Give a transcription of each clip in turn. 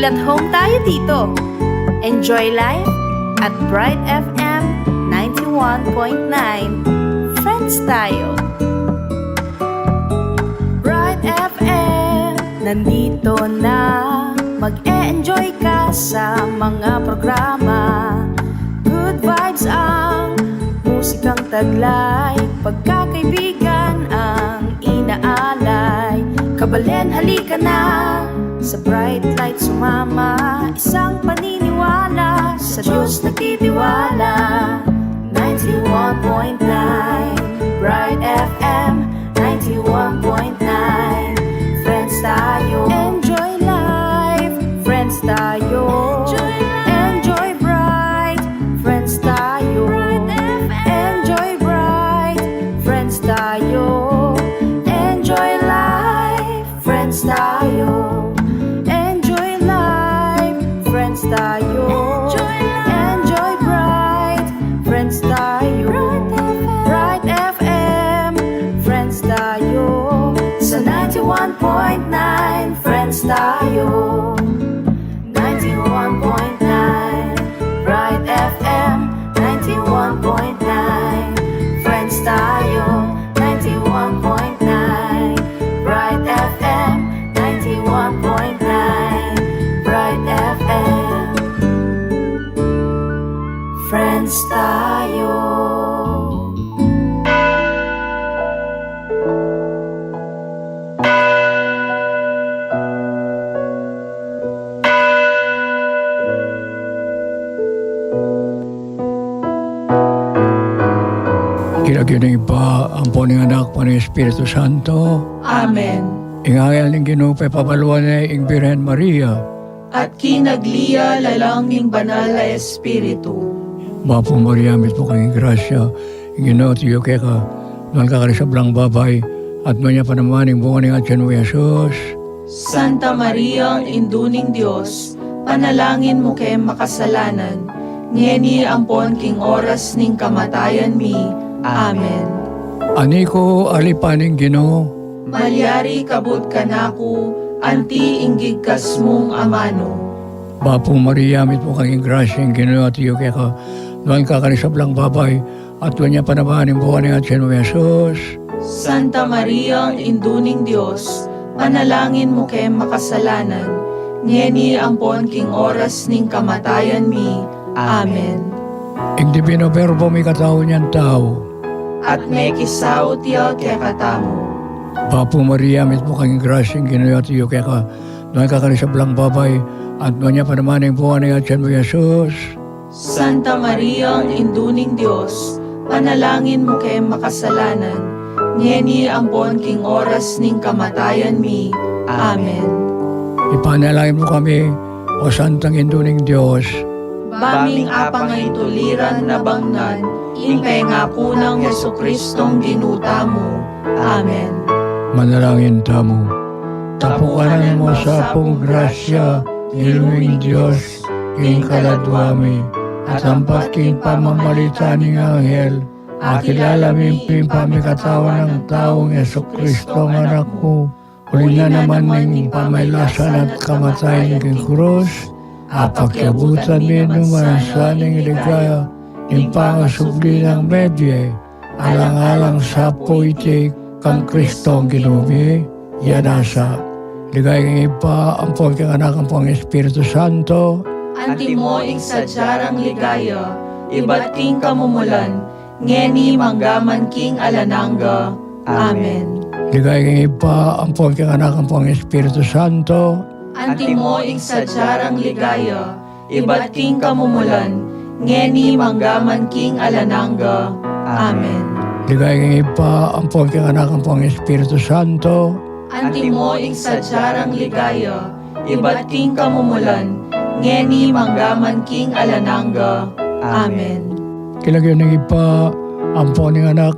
Feel at home tayo dito. Enjoy life at Bright FM 91.9. Friends tayo. Bright FM, nandito na. Mag-e-enjoy ka sa mga programa. Good vibes ang musikang taglay. Pagkakaibigan ang inaalay. Kabalen, halika na. Sa bright light sumama. Isang paniniwala. Sa Diyos nagtitiwala. 91.9 Bright FM 91.9. Friends tayo. Enjoy life. Friends tayo. Enjoy bright. Friends tayo. Enjoy bright. Friends tayo. Enjoy life. Friends tayo. Enjoy life. Friends tayo. Enjoy bright. Friends tayo. Bright FM. Friends tayo. Sa 91.9 Friends tayo. 91.9 Bright FM 91.9 Friends tayo. 91.9 Bright FM 91.9 Bright FM Friends tayo. Kinagining pa ang puning anak po ng Espiritu Santo. Amen. Ingayal ng Ginoo papaluan na ing Birhen Maria. At kinagliya lalang ning banal na Espiritu. Bapo Maria, mit po kayong grasya. Ing Ginoo tiyo kaya ka. Doon ka karisablang babay. At manya pa naman ing bunga ng atyan mo Jesus. Santa Maria, ang induning Diyos, panalangin mo kay makasalanan. Ngeni ampon king oras ning kamatayan mi. Amen. Ani ko alipaning Ginoo. Malyari kabut kanako, anti inggigkas mong amano. Bapo Maria, mit po kayong grasya. Ing Ginoo tiyo kaya ka. Doon ka karisablang babay. At manya pa naman ing bunga ng atyan mo Jesus. Santa Maria, ang induning Diyos, panalangin mo kay makasalanan. Ngeni ampon king oras ning kamatayan mi. Amen. Ing Divino Verbo may katao niyan tao. At may kisaw tiya kay katamo. Bapo Maria, mit po kayong grasya. Ing Ginoo tiyo kaya ka. Doon ka karisablang babay. At manya pa naman ing bunga ng atyan mo Jesus. Santa Maria, ang induning Diyos, panalangin mo kay makasalanan. Ngeni ampon king oras ning kamatayan mi. Amen. Ipanalangin mo kami, o Santang Induning Diyos. Baming apang ay tuliran na bangnan, ingkay nga kunang Jesukristong ginuta mo. Amen. Manalangin tamo. Tapukanan mo sa pong grasya, iluming Diyos, king kaladwami, at ampat king pamamalita ng anghel, akilala ming pamikatawan ng taong Jesucristo ang anak mo. Uli na naman ng pamaylasan at kamatayan ng krus, apagyabutan mi numansa ng ligaya, ng pangasubli ng medye, alang-alang sa poitik kang Kristo ang ginumi, yanasa. Ligayang ipa ang pagkang anak ang pang Espiritu Santo, Anti mo ing sadyarang ligaya, iba't king kamumulan, ngeni manggaman king alananga. Amen. ligayang ipa ang pagkang anak ang pang Espiritu Santo, Anti mo ing sadyarang ligaya, iba't king kamumulan, ngeni manggaman king alananga. Amen. ligayang ipa ang pagkang anak ang pang Espiritu Santo, Anti mo ing sadyarang ligaya, iba't king kamumulan, ngeni manggaman king alananga. Amen. kilagyan ng ipa ang ng anak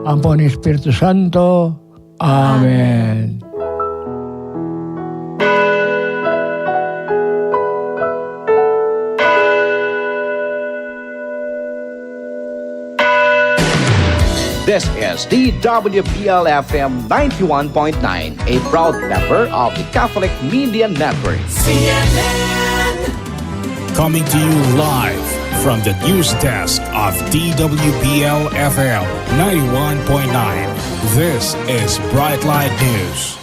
ang ng Espiritu Santo. Amen. This is is DWPL-FM 91.9, a proud member of the Catholic Media Network. Coming to you live from the news desk of DWPL-FM 91.9. This is Bright Light News.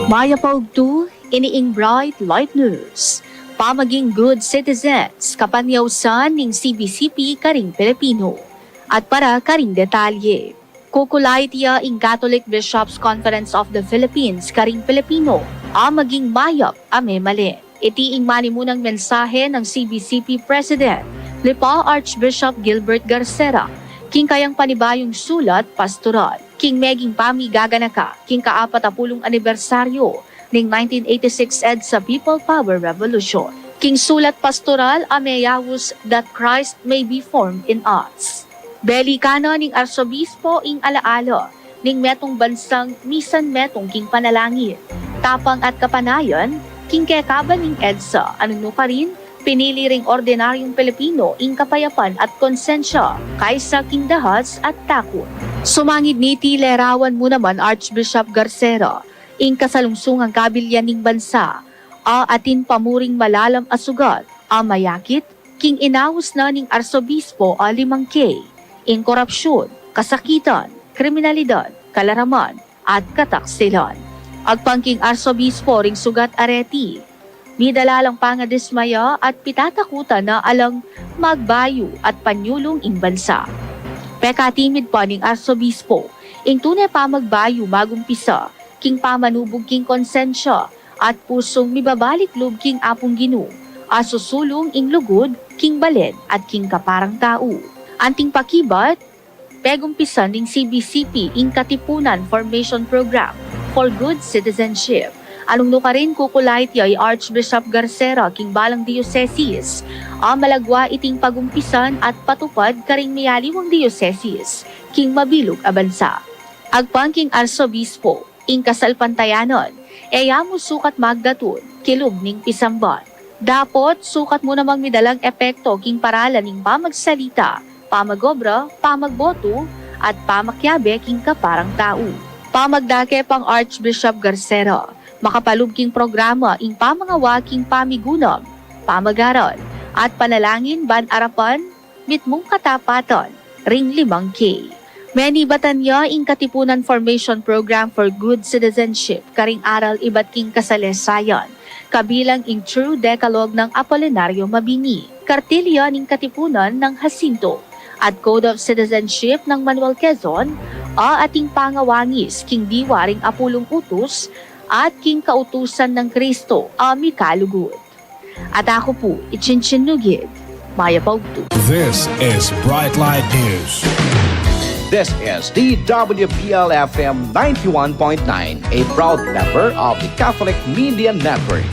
Maya Pogtu, iniing Bright Light News. Pamaging good citizens, kapanyausan ng CBCP karing Pilipino. At para karing detalye, kukulay tiya ing Catholic Bishops Conference of the Philippines karing Pilipino, maging mayap ame mali. Iti ing manimunang mensahe ng CBCP President, Lipa Archbishop Gilbert Garcera, king kayang panibayong sulat pastoral, king meging pamigaganaka, king ka-40 anibersaryo ng 1986 EDSA People Power Revolution. King sulat pastoral ameyawus that Christ may be formed in us. Belikano ning arsobispo ing alaala ning metong bansang misan metong king panalangin. Tapang at kapanayon, king kekaban ning EDSA, ano pa rin, pinili ring ordinaryong Pilipino ing kapayapan at konsensya kaysa king dahas at takot. Sumangid niti lerawan mo naman Archbishop Garcera, ing kasalungsungang kabilyan ning bansa, atin pamuring malalam asugat, mayakit, king inawos na ning arsobispo 5K, ing korupsyon, kasakitan, kriminalidad, kalaraman, at kataksilan. Agpangking arsobispo ring sugat areti, midalalang pangadismaya at pitatakutan na alang magbayo at panyulong ing bansa. Pekatimid pa ning arsobispo, ing tunay pa magbayo magumpisa, king pamanubog king konsensya, at pusong mibabalik loob king apong Gino, asusulong ing lugod, king balen, at king kaparang tao. Anting pakibat, pegumpisan ning CBCP ing Katipunan Formation Program for Good Citizenship. Anong nuka rin kukulay ti ay Archbishop Garcera king balang dioceses, malagwa iting pagumpisan at patupad karing mayaliwang dioceses, king mabilog a bansa. Agpangking arsobispo, ing kasalpantayanon, mo sukat magdatun, kilog ning pisamban. Dapot, sukat mo namang midalang epekto king paralan ning pamagsalita, pamagobra, pamagboto, at pamakyabe king kaparang tao. Pamagdake pang Archbishop Garcera, makapalub king programa ing pamangawaking pamigunam, pamagaral, at panalangin ban arapan, mitmong katapatan, ring 5K. Many batanya ing Katipunan Formation Program for Good Citizenship karing aral iba't king kasalesayan, kabilang ing True Decalogue ng Apolinario Mabini, Kartilya ning Katipunan ng Jacinto, at Code of Citizenship ng Manuel Quezon, ating pangawangis king diwa ring Apulong Utos, at king kautusan ng Kristo, Mikalugod. At ako po, Ichinchinnugid, Maya Pogtu. This is Bright Light News. This is DWPL-FM 91.9, a proud member of the Catholic Media Network.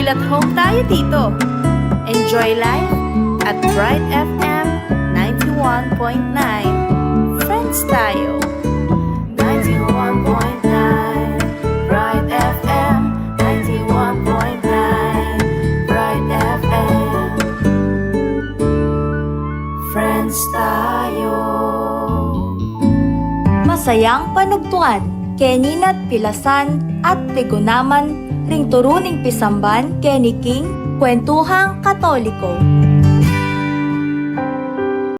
Feel at home tayo dito. Enjoy life at Bright FM 91.9. Friends tayo. 91.9 Bright FM 91.9 Bright FM Friends tayo. Masayang panugtuan, keninat pilasan at tigunaman ring turuning pisamban, keni King, kwentuhang katoliko.